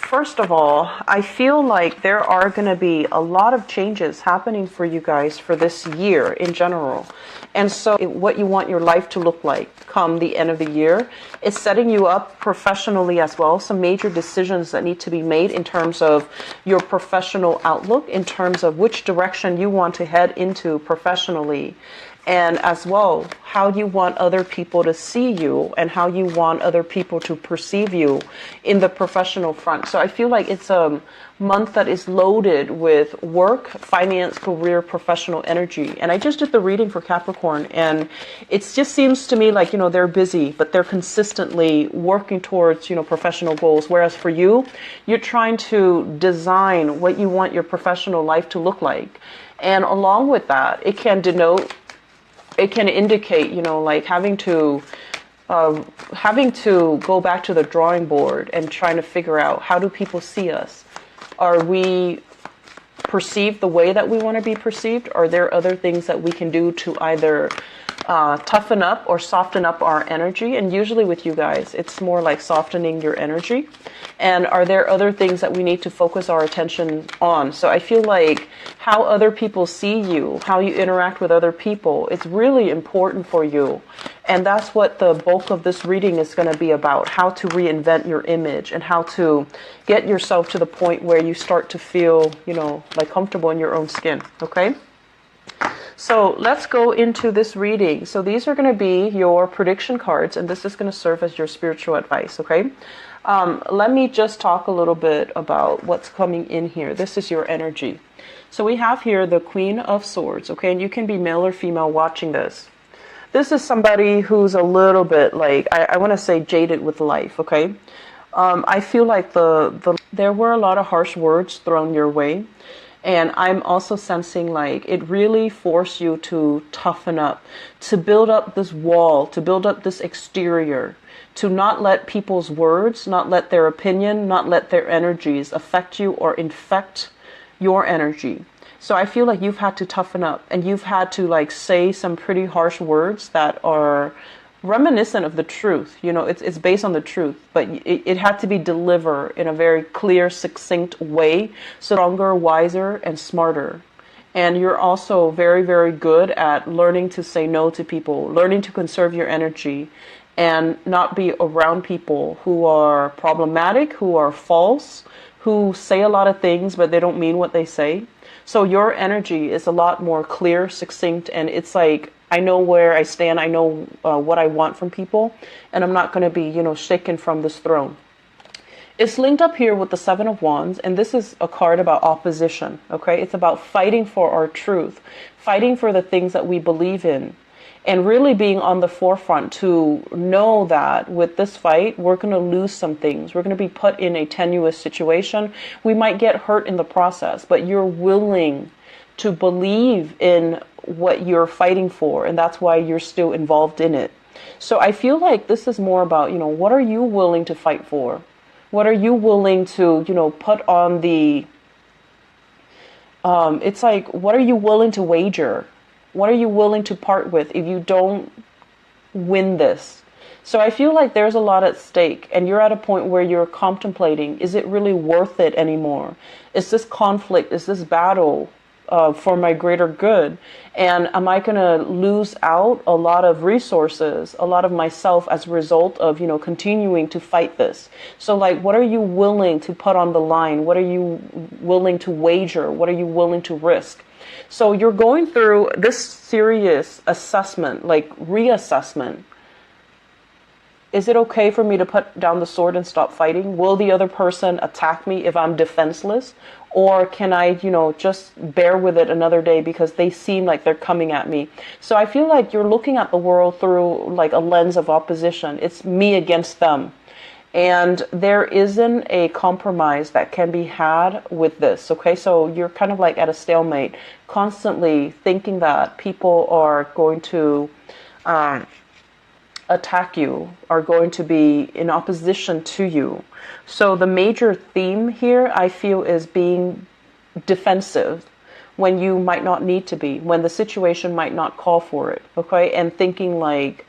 First of all, I feel like there are going to be a lot of changes happening for you guys for this year in general. And so what you want your life to look like come the end of the year is setting you up professionally as well. Some major decisions that need to be made in terms of your professional outlook, in terms of which direction you want to head into professionally. And as well, how you want other people to see you and how you want other people to perceive you in the professional front. So I feel like it's a month that is loaded with work, finance, career, professional energy. And I just did the reading for Capricorn, and it just seems to me like, they're busy, but they're consistently working towards, professional goals. Whereas for you, you're trying to design what you want your professional life to look like. And along with that, it can indicate, like having to go back to the drawing board and trying to figure out, how do people see us? Are we perceived the way that we want to be perceived? Are there other things that we can do to either toughen up or soften up our energy? And usually with you guys, it's more like softening your energy. And are there other things that we need to focus our attention on? So I feel like how other people see you, how you interact with other people, it's really important for you. And that's what the bulk of this reading is going to be about, how to reinvent your image and how to get yourself to the point where you start to feel, like comfortable in your own skin. Okay? So let's go into this reading. So these are going to be your prediction cards, and this is going to serve as your spiritual advice, okay? Let me just talk a little bit about what's coming in here. This is your energy. So we have here the Queen of Swords, okay? And you can be male or female watching this. This is somebody who's a little bit like, I want to say jaded with life, okay? I feel like there were a lot of harsh words thrown your way. And I'm also sensing like it really forced you to toughen up, to build up this wall, to build up this exterior, to not let people's words, not let their opinion, not let their energies affect you or infect your energy. So I feel like you've had to toughen up, and you've had to like say some pretty harsh words that are reminiscent of the truth. It's based on the truth, but it had to be delivered in a very clear, succinct way, stronger, wiser, and smarter. And you're also very, very good at learning to say no to people, learning to conserve your energy, and not be around people who are problematic, who are false, who say a lot of things, but they don't mean what they say. So your energy is a lot more clear, succinct, and it's like, I know where I stand. I know what I want from people, and I'm not going to be, shaken from this throne. It's linked up here with the Seven of Wands, and this is a card about opposition, okay? It's about fighting for our truth, fighting for the things that we believe in, and really being on the forefront to know that with this fight, we're going to lose some things. We're going to be put in a tenuous situation. We might get hurt in the process, but you're willing to believe in what you're fighting for, and that's why you're still involved in it. So I feel like this is more about, what are you willing to fight for? What are you willing to, put on the, it's like, what are you willing to wager? What are you willing to part with if you don't win this? So I feel like there's a lot at stake, and you're at a point where you're contemplating, is it really worth it anymore? Is this conflict, is this battle for my greater good? And am I going to lose out a lot of resources, a lot of myself as a result of, continuing to fight this? So like, what are you willing to put on the line? What are you willing to wager? What are you willing to risk? So you're going through this serious assessment, like reassessment. Is it okay for me to put down the sword and stop fighting? Will the other person attack me if I'm defenseless? Or can I, just bear with it another day because they seem like they're coming at me? So I feel like you're looking at the world through like a lens of opposition. It's me against them. And there isn't a compromise that can be had with this, okay? So you're kind of like at a stalemate, constantly thinking that people are going to attack you, are going to be in opposition to you. So the major theme here, I feel, is being defensive when you might not need to be, when the situation might not call for it, okay? And thinking like,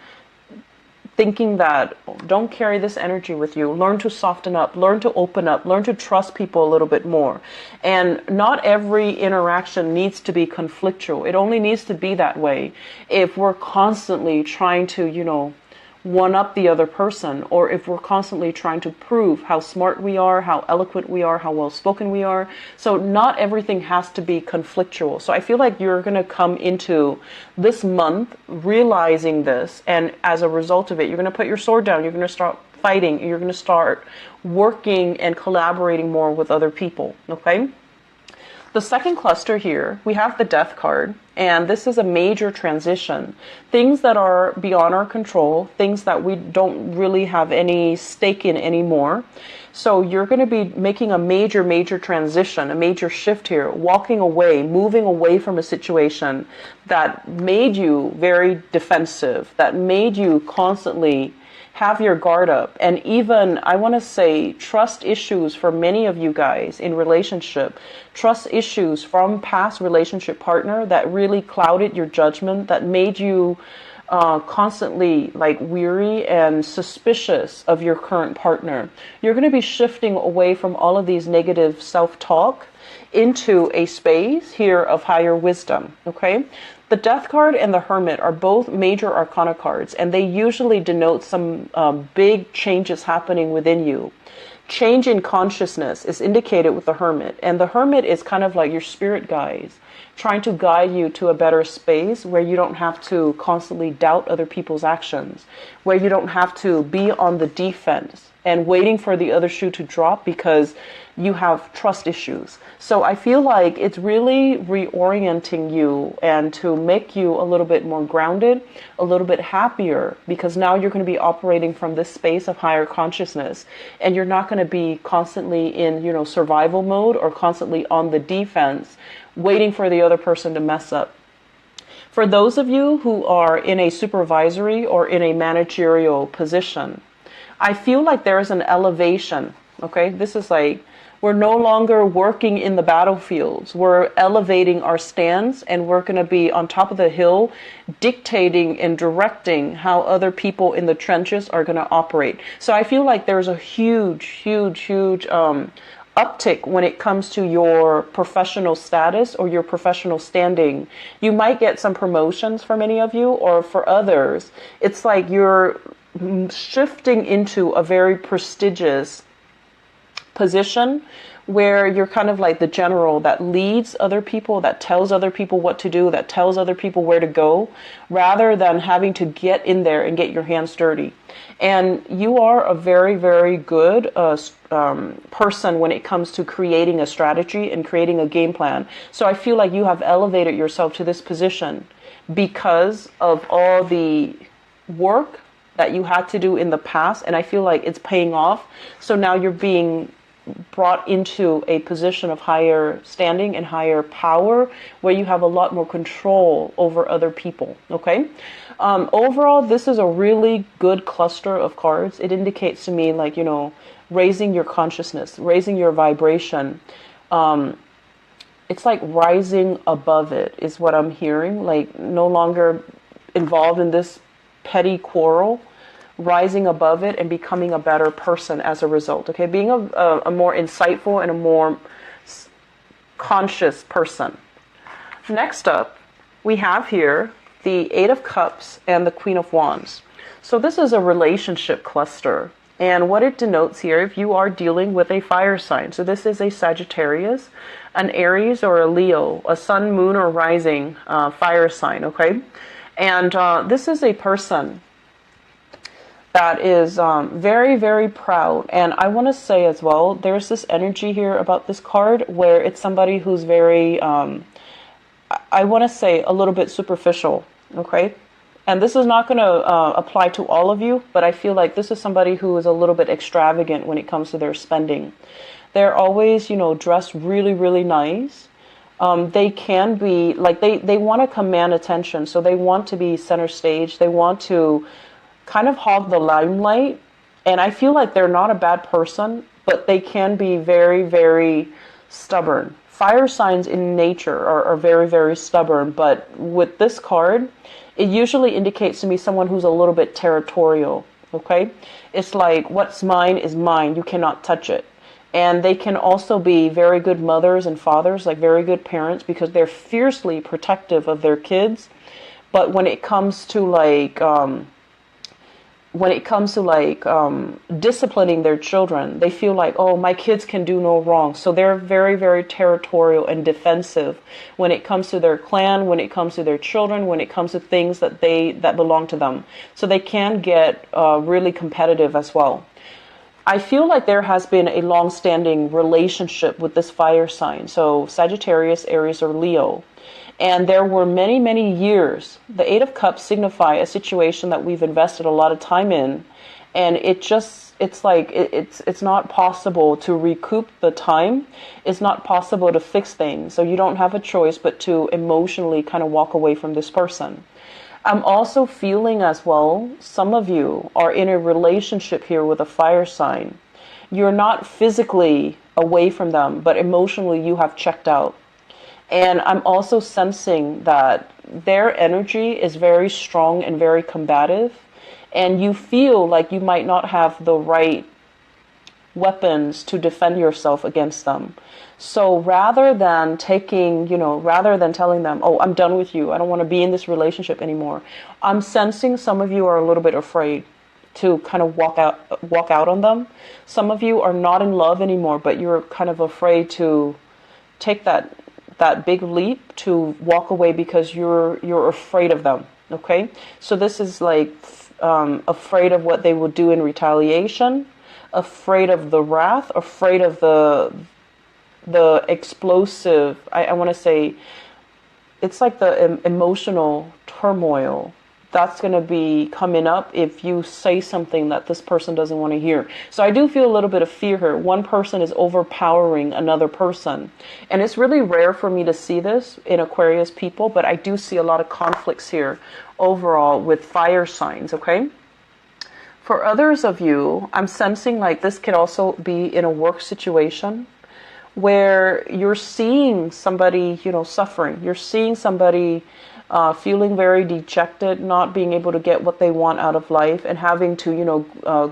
thinking that don't carry this energy with you. Learn to soften up, learn to open up, learn to trust people a little bit more. And not every interaction needs to be conflictual. It only needs to be that way if we're constantly trying to, one up the other person, or if we're constantly trying to prove how smart we are, how eloquent we are, how well spoken we are. So not everything has to be conflictual. So I feel like you're going to come into this month realizing this, and as a result of it, you're going to put your sword down, you're going to start fighting, you're going to start working and collaborating more with other people. Okay? The second cluster here, we have the Death card, and this is a major transition. Things that are beyond our control, things that we don't really have any stake in anymore. So you're going to be making a major, major transition, a major shift here, walking away, moving away from a situation that made you very defensive, that made you constantly have your guard up. And even, I want to say, trust issues for many of you guys in relationship, trust issues from past relationship partner that really clouded your judgment, that made you constantly like weary and suspicious of your current partner. You're going to be shifting away from all of these negative self-talk into a space here of higher wisdom. Okay? The Death card and the Hermit are both major arcana cards, and they usually denote some big changes happening within you. Change in consciousness is indicated with the Hermit, and the Hermit is kind of like your spirit guides, trying to guide you to a better space where you don't have to constantly doubt other people's actions, where you don't have to be on the defense and waiting for the other shoe to drop because you have trust issues. So I feel like it's really reorienting you and to make you a little bit more grounded, a little bit happier, because now you're going to be operating from this space of higher consciousness, and you're not going to be constantly in, survival mode or constantly on the defense, waiting for the other person to mess up. For those of you who are in a supervisory or in a managerial position, I feel like there is an elevation. Okay, this is like, we're no longer working in the battlefields. We're elevating our stance, and we're going to be on top of the hill dictating and directing how other people in the trenches are going to operate. So I feel like there's a huge, huge, huge uptick when it comes to your professional status or your professional standing. You might get some promotions for many of you, or for others, it's like you're shifting into a very prestigious position where you're kind of like the general that leads other people, that tells other people what to do, that tells other people where to go, rather than having to get in there and get your hands dirty. And you are a very, very good person when it comes to creating a strategy and creating a game plan. So I feel like you have elevated yourself to this position because of all the work that you had to do in the past, and I feel like it's paying off. So now you're being brought into a position of higher standing and higher power where you have a lot more control over other people. Okay. Overall, this is a really good cluster of cards. It indicates to me like, raising your consciousness, raising your vibration. It's like rising above it is what I'm hearing, like no longer involved in this petty quarrel, rising above it and becoming a better person as a result. Okay, being a more insightful and a more conscious person. Next up, we have here the Eight of Cups and the Queen of Wands. So this is a relationship cluster, and what it denotes here, if you are dealing with a fire sign, so this is a Sagittarius, an Aries, or a Leo, a sun, moon, or rising fire sign. Okay, and this is a person that is very, very proud. And I want to say as well, there's this energy here about this card where it's somebody who's very, I want to say a little bit superficial, okay? And this is not going to apply to all of you, but I feel like this is somebody who is a little bit extravagant when it comes to their spending. They're always, dressed really, really nice. They can be, like, they want to command attention, so they want to be center stage. They want to kind of hog the limelight, and I feel like they're not a bad person, but they can be very, very stubborn. Fire signs in nature are very, very stubborn, but with this card, it usually indicates to me someone who's a little bit territorial. Okay, it's like what's mine is mine. You cannot touch it. And they can also be very good mothers and fathers, like very good parents, because they're fiercely protective of their kids. But when it comes to disciplining their children, they feel like, oh, my kids can do no wrong. So they're very, very territorial and defensive when it comes to their clan, when it comes to their children, when it comes to things that belong to them. So they can get really competitive as well. I feel like there has been a long-standing relationship with this fire sign. So Sagittarius, Aries, or Leo. And there were many, many years. The Eight of Cups signify a situation that we've invested a lot of time in. And it's not possible to recoup the time. It's not possible to fix things. So you don't have a choice but to emotionally kind of walk away from this person. I'm also feeling as well, some of you are in a relationship here with a fire sign. You're not physically away from them, but emotionally you have checked out. And I'm also sensing that their energy is very strong and very combative. And you feel like you might not have the right weapons to defend yourself against them. So rather than telling them, oh, I'm done with you, I don't want to be in this relationship anymore, I'm sensing some of you are a little bit afraid to kind of walk out on them. Some of you are not in love anymore, but you're kind of afraid to take that big leap to walk away because you're afraid of them. Okay, so this is like afraid of what they will do in retaliation, afraid of the wrath, afraid of the explosive, I want to say, it's like the emotional turmoil that's going to be coming up if you say something that this person doesn't want to hear. So I do feel a little bit of fear here. One person is overpowering another person. And it's really rare for me to see this in Aquarius people, but I do see a lot of conflicts here overall with fire signs, okay? For others of you, I'm sensing like this could also be in a work situation where you're seeing somebody, suffering. You're seeing somebody feeling very dejected, not being able to get what they want out of life and having to,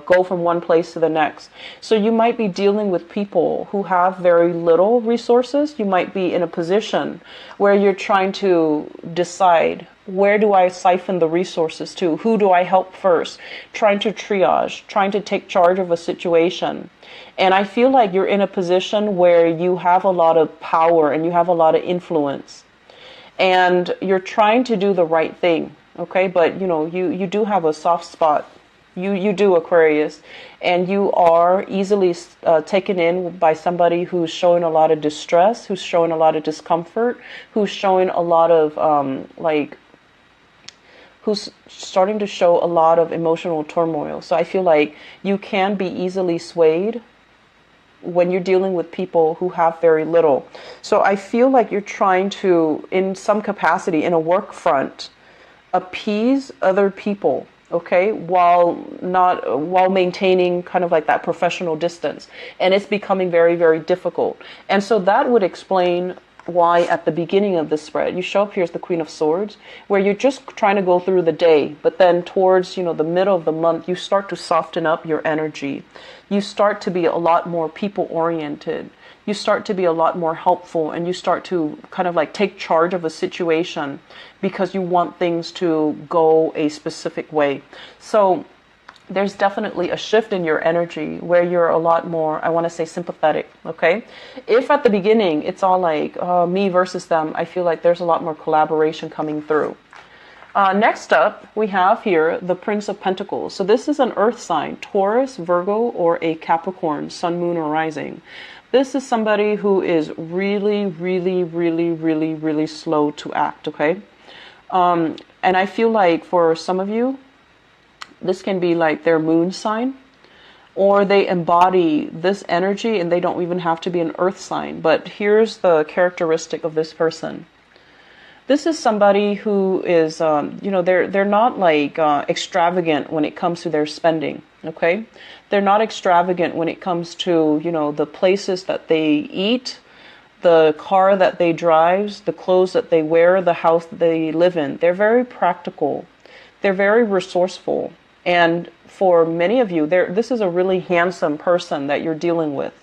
go from one place to the next. So you might be dealing with people who have very little resources. You might be in a position where you're trying to decide, where do I siphon the resources to? Who do I help first? Trying to triage, trying to take charge of a situation. And I feel like you're in a position where you have a lot of power and you have a lot of influence. And you're trying to do the right thing, okay? But, you do have a soft spot. You do, Aquarius. And you are easily taken in by somebody who's showing a lot of distress, who's showing a lot of discomfort, who's showing a lot of, who's starting to show a lot of emotional turmoil. So I feel like you can be easily swayed when you're dealing with people who have very little. So I feel like you're trying to, in some capacity, in a work front, appease other people, okay, while maintaining kind of like that professional distance. And it's becoming very, very difficult. And so that would explain why at the beginning of the spread you show up here as the Queen of Swords, where you're just trying to go through the day, but then towards the middle of the month you start to soften up your energy. You start to be a lot more people oriented. You start to be a lot more helpful, and you start to kind of like take charge of a situation because you want things to go a specific way. So there's definitely a shift in your energy where you're a lot more, I want to say, sympathetic, okay? If at the beginning it's all like me versus them, I feel like there's a lot more collaboration coming through. Next up, we have here the Prince of Pentacles. So this is an earth sign, Taurus, Virgo, or a Capricorn, Sun, Moon, or Rising. This is somebody who is really, really, really, really, really slow to act, okay? And I feel like for some of you, this can be like their moon sign, or they embody this energy and they don't even have to be an earth sign. But here's the characteristic of this person. This is somebody who is, they're not like extravagant when it comes to their spending, okay? They're not extravagant when it comes to, the places that they eat, the car that they drive, the clothes that they wear, the house that they live in. They're very practical. They're very resourceful. And for many of you, this is a really handsome person that you're dealing with.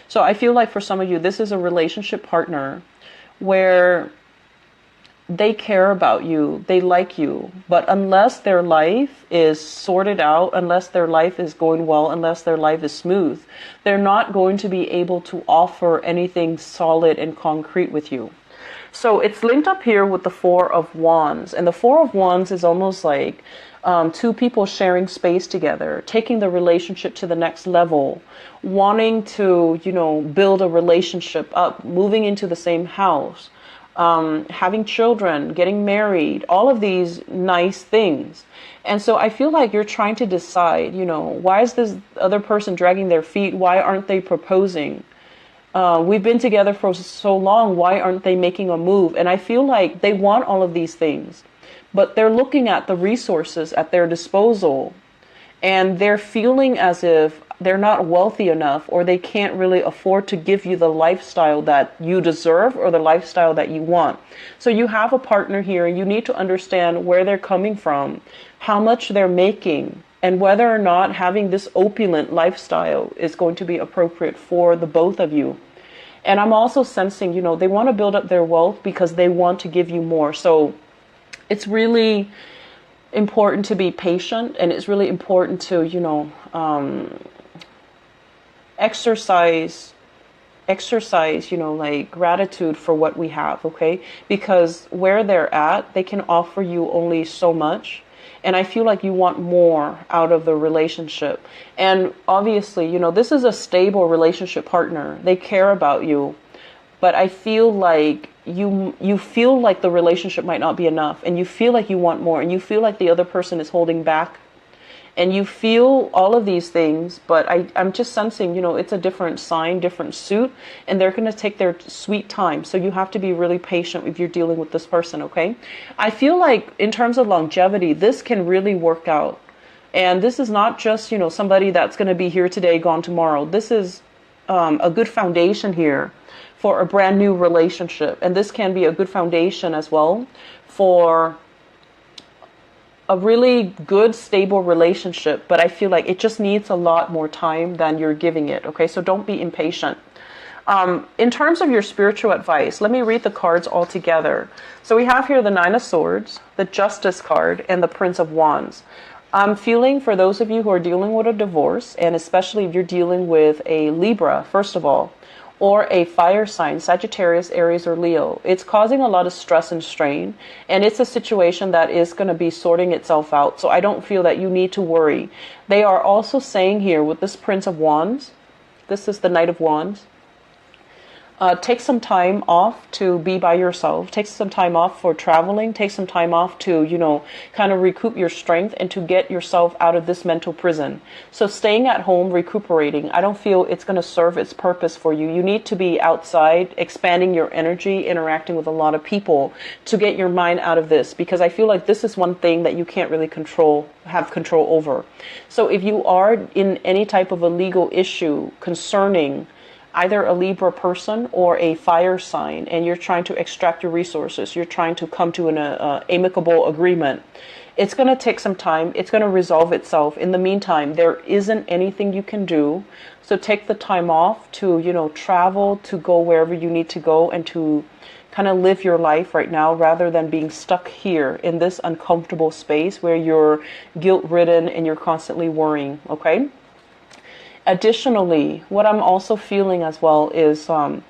So I feel like for some of you, this is a relationship partner where they care about you, they like you, but unless their life is sorted out, unless their life is going well, unless their life is smooth, they're not going to be able to offer anything solid and concrete with you. So it's linked up here with the Four of Wands, and the Four of Wands is almost like two people sharing space together, taking the relationship to the next level, wanting to, build a relationship up, moving into the same house, having children, getting married, all of these nice things. And so I feel like you're trying to decide, why is this other person dragging their feet? Why aren't they proposing? We've been together for so long. Why aren't they making a move? And I feel like they want all of these things, but they're looking at the resources at their disposal, and they're feeling as if they're not wealthy enough, or they can't really afford to give you the lifestyle that you deserve or the lifestyle that you want. So you have a partner here. You need to understand where they're coming from, how much they're making, and whether or not having this opulent lifestyle is going to be appropriate for the both of you. And I'm also sensing, they want to build up their wealth because they want to give you more. So it's really important to be patient, and it's really important to, exercise, like gratitude for what we have, okay? Because where they're at, they can offer you only so much. And I feel like you want more out of the relationship. And obviously, this is a stable relationship partner. They care about you. But I feel like you feel like the relationship might not be enough. And you feel like you want more. And you feel like the other person is holding back. And you feel all of these things, but I'm just sensing, it's a different sign, different suit, and they're going to take their sweet time. So you have to be really patient if you're dealing with this person, okay? I feel like in terms of longevity, this can really work out. And this is not just, somebody that's going to be here today, gone tomorrow. This is a good foundation here for a brand new relationship. And this can be a good foundation as well for a really good, stable relationship, but I feel like it just needs a lot more time than you're giving it, okay? So don't be impatient. In terms of your spiritual advice, let me read the cards all together. So we have here the Nine of Swords, the Justice card, and the Prince of Wands. I'm feeling for those of you who are dealing with a divorce, and especially if you're dealing with a Libra, first of all, or a fire sign, Sagittarius, Aries, or Leo. It's causing a lot of stress and strain, and it's a situation that is going to be sorting itself out. So I don't feel that you need to worry. They are also saying here with this Prince of Wands, this is the Knight of Wands, take some time off to be by yourself. Take some time off for traveling. Take some time off to, kind of recoup your strength and to get yourself out of this mental prison. So staying at home, recuperating, I don't feel it's going to serve its purpose for you. You need to be outside, expanding your energy, interacting with a lot of people to get your mind out of this, because I feel like this is one thing that you can't really have control over. So if you are in any type of a legal issue concerning either a Libra person or a fire sign, and you're trying to extract your resources, you're trying to come to an amicable agreement, it's going to take some time. It's going to resolve itself. In the meantime, there isn't anything you can do. So take the time off to, travel, to go wherever you need to go, and to kind of live your life right now rather than being stuck here in this uncomfortable space where you're guilt-ridden and you're constantly worrying, okay? Additionally, what I'm also feeling as well is I'm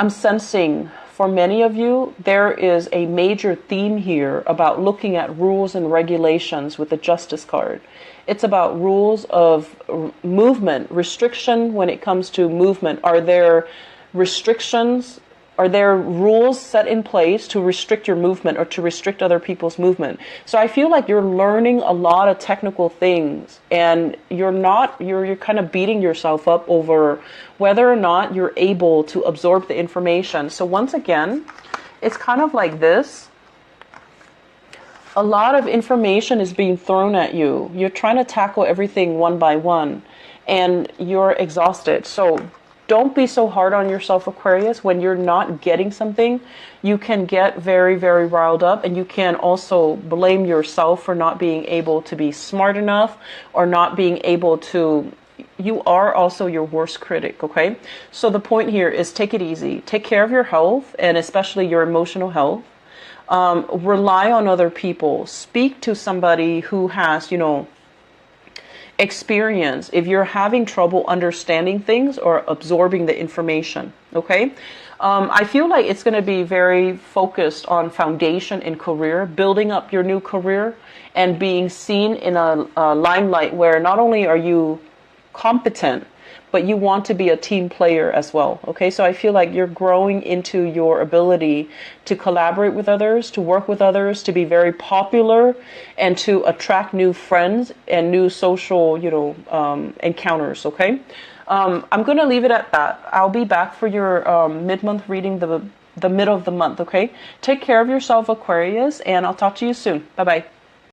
sensing for many of you, there is a major theme here about looking at rules and regulations with the Justice card. It's about rules of movement, restriction when it comes to movement. Are there restrictions? Are there rules set in place to restrict your movement or to restrict other people's movement? So I feel like you're learning a lot of technical things, and you're kind of beating yourself up over whether or not you're able to absorb the information. So once again, it's kind of like this. A lot of information is being thrown at you. You're trying to tackle everything one by one, and you're exhausted. So don't be so hard on yourself, Aquarius. When you're not getting something, you can get very, very riled up, and you can also blame yourself for not being able to be smart enough or not being able to. You are also your worst critic, okay? So the point here is take it easy. Take care of your health, and especially your emotional health. Rely on other people. Speak to somebody who has, experience if you're having trouble understanding things or absorbing the information. Okay. I feel like it's going to be very focused on foundation in career, building up your new career and being seen in a limelight where not only are you competent, but you want to be a team player as well. Okay, so I feel like you're growing into your ability to collaborate with others, to work with others, to be very popular, and to attract new friends and new social, encounters. Okay, I'm going to leave it at that. I'll be back for your mid-month reading, the middle of the month. Okay, take care of yourself, Aquarius, and I'll talk to you soon. Bye bye.